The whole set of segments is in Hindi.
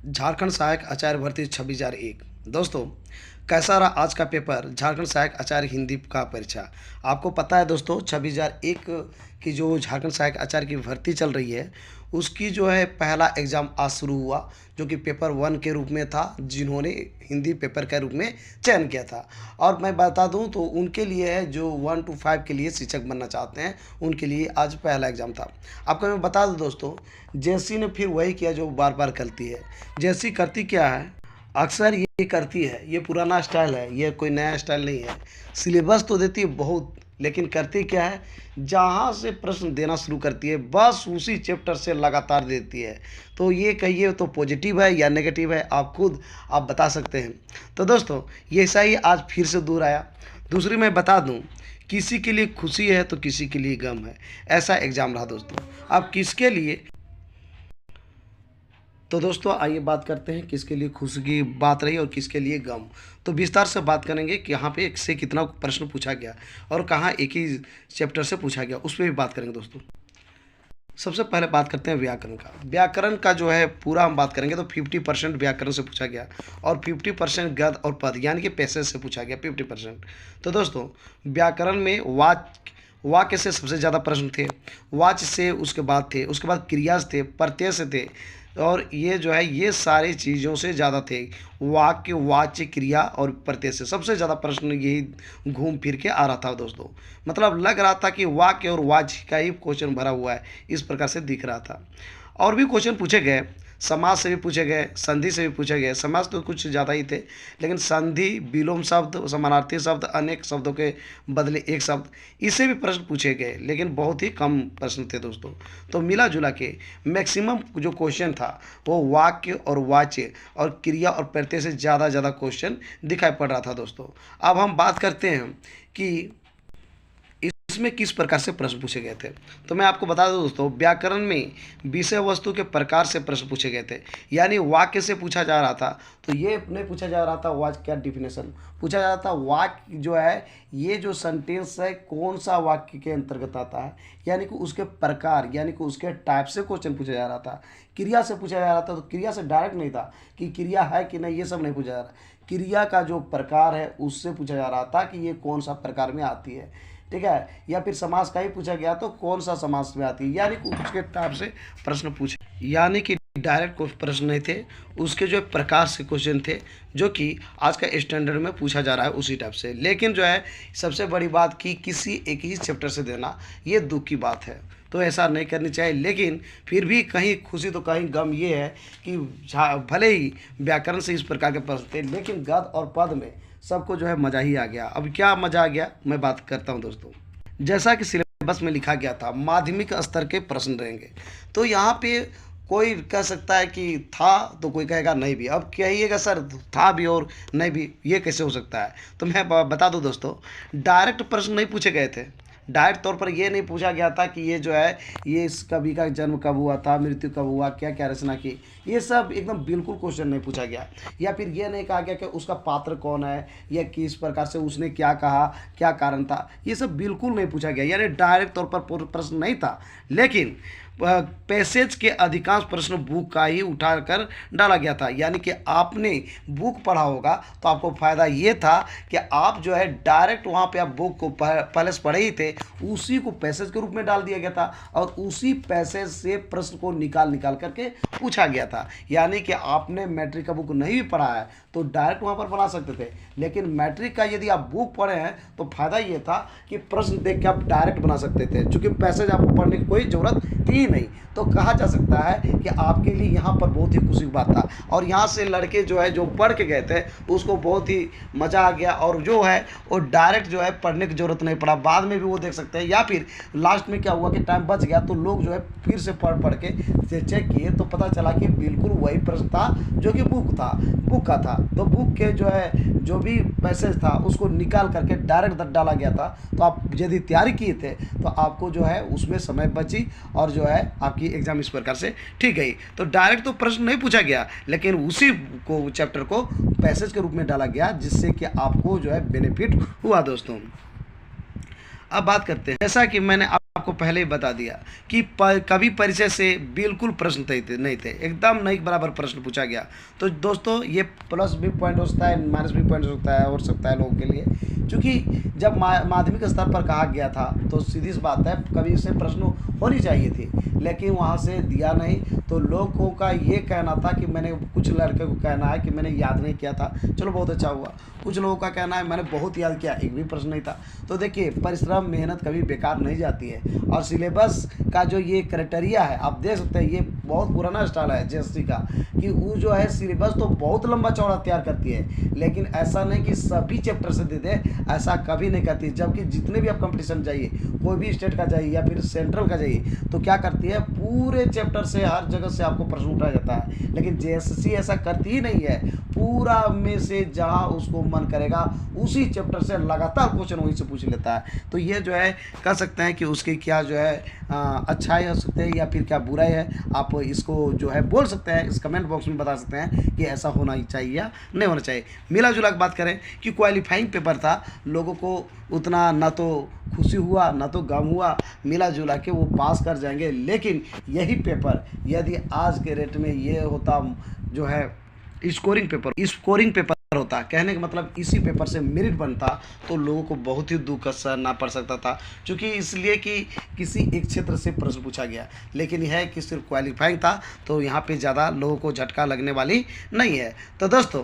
झारखंड सहायक आचार्य भर्ती 26,001। दोस्तों, कैसा रहा आज का पेपर झारखंड सहायक आचार्य हिंदी का परीक्षा। आपको पता है दोस्तों, 26,001 की जो झारखंड सहायक आचार्य की भर्ती चल रही है, उसकी जो है पहला एग्ज़ाम आज शुरू हुआ, जो कि पेपर 1 के रूप में था, जिन्होंने हिंदी पेपर के रूप में चयन किया था। और मैं बता दूं तो उनके लिए है जो 1 to 5 के लिए शिक्षक बनना चाहते हैं, उनके लिए आज पहला एग्ज़ाम था। आपको मैं बता दूं दोस्तों, जेसी ने फिर वही किया जो बार बार करती है। जेसी करती क्या है, अक्सर ये करती है, ये पुराना स्टाइल है, ये कोई नया स्टाइल नहीं है। सिलेबस तो देती है बहुत, लेकिन करती क्या है, जहाँ से प्रश्न देना शुरू करती है बस उसी चैप्टर से लगातार देती है। तो ये कहिए तो पॉजिटिव है या नेगेटिव है, आप खुद आप बता सकते हैं। तो दोस्तों, ये ऐसा ही आज फिर से दूर आया। दूसरी मैं बता दूं, किसी के लिए खुशी है तो किसी के लिए गम है, ऐसा एग्ज़ाम रहा दोस्तों। अब किसके लिए, तो दोस्तों आइए बात करते हैं किसके लिए खुशी की बात रही और किसके लिए गम। तो विस्तार से बात करेंगे कि यहाँ पे एक से कितना प्रश्न पूछा गया और कहाँ एक ही चैप्टर से पूछा गया, उस पर भी बात करेंगे दोस्तों। सबसे पहले बात करते हैं व्याकरण का। व्याकरण का जो है पूरा हम बात करेंगे तो 50% व्याकरण से पूछा गया और 50% गद्य और पद यानी कि पैसेज से पूछा गया 50%। तो दोस्तों, व्याकरण में वाक्य से सबसे ज़्यादा प्रश्न थे, वाच्य से उसके बाद थे, उसके बाद क्रिया से थे, प्रत्यय से थे, और ये जो है ये सारी चीज़ों से ज़्यादा थे। वाक्य, वाच्य, क्रिया और प्रत्यय से सबसे ज़्यादा प्रश्न यही घूम फिर के आ रहा था दोस्तों। मतलब लग रहा था कि वाक्य और वाच्य का ही क्वेश्चन भरा हुआ है, इस प्रकार से दिख रहा था। और भी क्वेश्चन पूछे गए, समास से भी पूछे गए, संधि से भी पूछे गए। समास तो कुछ ज़्यादा ही थे, लेकिन संधि, विलोम शब्द, समानार्थी शब्द, अनेक शब्दों के बदले एक शब्द, इससे भी प्रश्न पूछे गए, लेकिन बहुत ही कम प्रश्न थे दोस्तों। तो मिला जुला के मैक्सिमम जो क्वेश्चन था वो वाक्य और वाच्य और क्रिया और प्रत्यय से ज़्यादा क्वेश्चन दिखाई पड़ रहा था दोस्तों। अब हम बात करते हैं कि इसमें किस प्रकार से प्रश्न पूछे गए थे। तो मैं आपको बता दूं दोस्तों, व्याकरण में विषय वस्तु के प्रकार से प्रश्न पूछे गए थे। यानी वाक्य से पूछा जा रहा था, तो ये नहीं पूछा जा रहा था वाक्य क्या डिफिनेशन, पूछा जा रहा था वाक्य जो है, ये जो सेंटेंस है कौन सा वाक्य के अंतर्गत आता है, यानी कि उसके प्रकार, यानी कि उसके टाइप से क्वेश्चन पूछा जा रहा था। क्रिया से पूछा जा रहा था, तो क्रिया से डायरेक्ट नहीं था कि क्रिया है कि नहीं, ये सब नहीं पूछा जा रहा। क्रिया का जो प्रकार है उससे पूछा जा रहा था कि ये कौन सा प्रकार में आती है, ठीक है। या फिर समास का ही पूछा गया तो कौन सा समास में आती है, यानी कि उसके टाइप से प्रश्न पूछे, यानी कि डायरेक्ट प्रश्न नहीं थे, उसके जो प्रकार से क्वेश्चन थे, जो कि आज का स्टैंडर्ड में पूछा जा रहा है उसी टाइप से। लेकिन जो है सबसे बड़ी बात कि किसी एक ही चैप्टर से देना, ये दुख की बात है, तो ऐसा नहीं करनी चाहिए। लेकिन फिर भी कहीं खुशी तो कहीं गम ये है कि भले ही व्याकरण से इस प्रकार के प्रश्न थे, लेकिन गद्य और पद में सबको जो है मज़ा ही आ गया। अब क्या मज़ा आ गया मैं बात करता हूँ दोस्तों। जैसा कि सिलेबस में लिखा गया था माध्यमिक स्तर के प्रश्न रहेंगे, तो यहाँ पे कोई कह सकता है कि था तो कोई कहेगा नहीं भी। अब कहिएगा सर था भी और नहीं भी, ये कैसे हो सकता है। तो मैं बता दूं दोस्तों, डायरेक्ट प्रश्न नहीं पूछे गए थे। डायरेक्ट तौर पर ये नहीं पूछा गया था कि ये जो है ये इस कवि का जन्म कब हुआ था, मृत्यु कब हुआ, क्या क्या रचना की, ये सब एकदम बिल्कुल क्वेश्चन नहीं पूछा गया। या फिर ये नहीं कहा गया कि उसका पात्र कौन है या किस प्रकार से उसने क्या कहा, क्या कारण था, ये सब बिल्कुल नहीं पूछा गया। यानी डायरेक्ट तौर पर प्रश्न नहीं था, लेकिन पैसेज के अधिकांश प्रश्न बुक का ही उठाकर डाला गया था। यानी कि आपने बुक पढ़ा होगा तो आपको फ़ायदा ये था कि आप जो है डायरेक्ट वहाँ पे आप बुक को पहले से पढ़े ही थे, उसी को पैसेज के रूप में डाल दिया गया था और उसी पैसेज से प्रश्न को निकाल करके पूछा गया था। यानी कि आपने मैट्रिक का बुक नहीं भी पढ़ा है तो डायरेक्ट वहाँ पर बना सकते थे, लेकिन मैट्रिक का यदि आप बुक पढ़े हैं तो फ़ायदा ये था कि प्रश्न देख के आप डायरेक्ट बना सकते थे, चूँकि पैसेज आपको पढ़ने की कोई ज़रूरत थी नहीं। तो कहा जा सकता है कि आपके लिए यहाँ पर बहुत ही खुशी की बात था, और यहाँ से लड़के जो है जो पढ़ के गए थे उसको बहुत ही मज़ा आ गया, और जो है वो डायरेक्ट जो है पढ़ने की ज़रूरत नहीं पड़ा, बाद में भी वो देख सकते हैं। या फिर लास्ट में क्या हुआ कि टाइम बच गया तो लोग जो है फिर से पढ़ के चेक किए तो पता चला कि बिल्कुल वही प्रश्न था जो कि बुक का था। तो बुक के जो है जो भी पैसेज था उसको निकाल करके डायरेक्ट डाला गया था। तो आप यदि तैयारी किए थे तो आपको जो है उसमें समय बची और जो है आपकी एग्जाम इस प्रकार से ठीक गई। तो डायरेक्ट तो प्रश्न नहीं पूछा गया, लेकिन उसी को चैप्टर को पैसेज के रूप में डाला गया, जिससे कि आपको जो है बेनिफिट हुआ दोस्तों। अब बात करते हैं, जैसा कि मैंने आपको पहले ही बता दिया कि कभी परिचय से बिल्कुल प्रश्न नहीं थे, एकदम नहीं बराबर प्रश्न पूछा गया। तो दोस्तों ये प्लस भी पॉइंट हो सकता है, माइनस भी पॉइंट हो सकता है लोगों के लिए, क्योंकि जब माध्यमिक स्तर पर कहा गया था तो सीधी सी बात है कभी से प्रश्न होनी चाहिए थी, लेकिन वहाँ से दिया नहीं। तो लोगों का ये कहना था कि मैंने, कुछ लड़के को कहना है कि मैंने याद नहीं किया था, चलो बहुत अच्छा हुआ। कुछ लोगों का कहना है मैंने बहुत याद किया, एक भी प्रश्न नहीं था। तो देखिए परिश्रम मेहनत कभी बेकार नहीं जाती है। और सिलेबस का जो ये क्राइटेरिया है आप देख सकते हैं, ये बहुत पुराना स्टाइल है जेएससी का, कि वो जो है सिलेबस तो बहुत लंबा चौड़ा तैयार करती है, लेकिन ऐसा नहीं कि सभी चैप्टर से दे दे, ऐसा कभी नहीं करती। जबकि जितने भी आप कंपटीशन जाइए, कोई भी स्टेट का जाइए या फिर सेंट्रल का जाइए, तो क्या करती है पूरे चैप्टर से हर जगह से आपको प्रश्न उठाया जाता है। लेकिन जेएससी ऐसा करती ही नहीं है, पूरा में से जहां उसको मन करेगा उसी चैप्टर से लगातार क्वेश्चन वहीं से पूछ लेता है। तो ये जो है कह सकते हैं कि उसकी क्या जो है अच्छाई हो सकते हैं या फिर क्या बुराई है, आप इसको जो है बोल सकते हैं, इस कमेंट बॉक्स में बता सकते हैं कि ऐसा होना ही चाहिए या नहीं होना चाहिए। मिला जुला के बात करें कि क्वालिफाइंग पेपर था, लोगों को उतना ना तो खुशी हुआ ना तो गम हुआ, मिला जुला के वो पास कर जाएंगे। लेकिन यही पेपर यदि आज के रेट में ये होता जो है स्कोरिंग पेपर होता, कहने का मतलब इसी पेपर से मेरिट बनता, तो लोगों को बहुत ही दुख सहना पड़ सकता था, क्योंकि इसलिए कि किसी एक क्षेत्र से प्रश्न पूछा गया। लेकिन यह है कि सिर्फ क्वालिफाइंग था, तो यहाँ पे ज़्यादा लोगों को झटका लगने वाली नहीं है। तो दोस्तों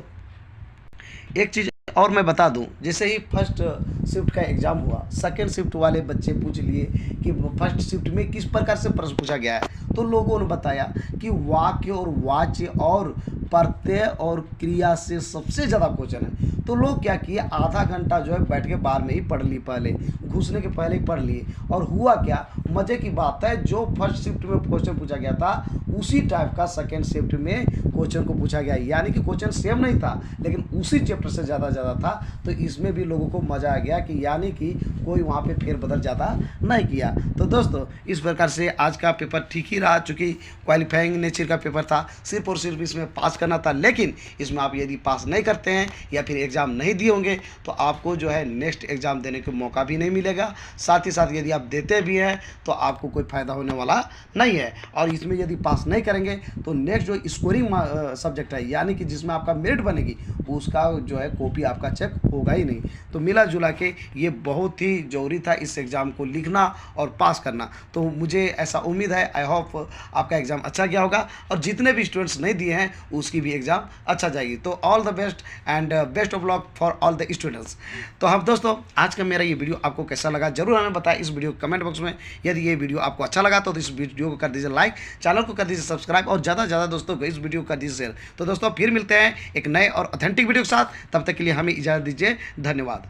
एक चीज़ और मैं बता दूं, जैसे ही फर्स्ट शिफ्ट का एग्ज़ाम हुआ, सेकेंड शिफ्ट वाले बच्चे पूछ लिए कि फर्स्ट शिफ्ट में किस प्रकार से प्रश्न पूछा गया है, तो लोगों ने बताया कि वाक्य और वाच्य और प्रत्यय और क्रिया से सबसे ज़्यादा क्वेश्चन है। तो लोग क्या किए, आधा घंटा जो है बैठ के बाहर में ही पढ़ ली, पहले घुसने के पहले ही पढ़ लिए। और हुआ क्या, मज़े की बात है, जो फर्स्ट शिफ्ट में क्वेश्चन पूछा गया था उसी टाइप का सेकेंड शिफ्ट में क्वेश्चन को पूछा गया, यानी कि क्वेश्चन सेम नहीं था लेकिन उसी चैप्टर से ज़्यादा था। तो इसमें भी लोगों को मज़ा आ गया कि यानी कि कोई वहाँ पे फेरबदल ज़्यादा नहीं किया। तो दोस्तों इस प्रकार से आज का पेपर ठीक ही रहा, चूँकि क्वालिफाइंग नेचर का पेपर था, सिर्फ और सिर्फ इसमें पास करना था। लेकिन इसमें आप यदि पास नहीं करते हैं या फिर एग्ज़ाम नहीं दिए होंगे तो आपको जो है नेक्स्ट एग्ज़ाम देने का मौका भी नहीं मिलेगा। साथ ही साथ यदि आप देते भी हैं तो आपको कोई फ़ायदा होने वाला नहीं है। और इसमें यदि पास नहीं करेंगे तो नेक्स्ट जो स्कोरिंग सब्जेक्ट है, यानी कि जिसमें आपका मेरिट बनेगी, उसका जो है कॉपी आपका चेक होगा ही नहीं। तो मिला जुला के ये बहुत ही ज़रूरी था इस एग्ज़ाम को लिखना और पास करना। तो मुझे ऐसा उम्मीद है, आई होप आपका एग्ज़ाम अच्छा गया होगा, और जितने भी स्टूडेंट्स नहीं दिए हैं उसकी भी एग्ज़ाम अच्छा जाएगी। तो all the best and best of luck for all the students. तो हम दोस्तों आज का मेरा ये वीडियो आपको कैसा लगा जरूर हमें बताएं इस वीडियो कमेंट बॉक्स में। यदि ये वीडियो आपको अच्छा लगा तो इस वीडियो को कर दीजिए लाइक, चैनल को कर दीजिए सब्सक्राइब, और ज़्यादा से ज़्यादा दोस्तों को इस वीडियो को कर दीजिए शेयर। तो दोस्तों फिर मिलते हैं एक नए और ऑथेंटिक वीडियो के साथ, तब तक के लिए हमें इजाज़त दीजिए। धन्यवाद।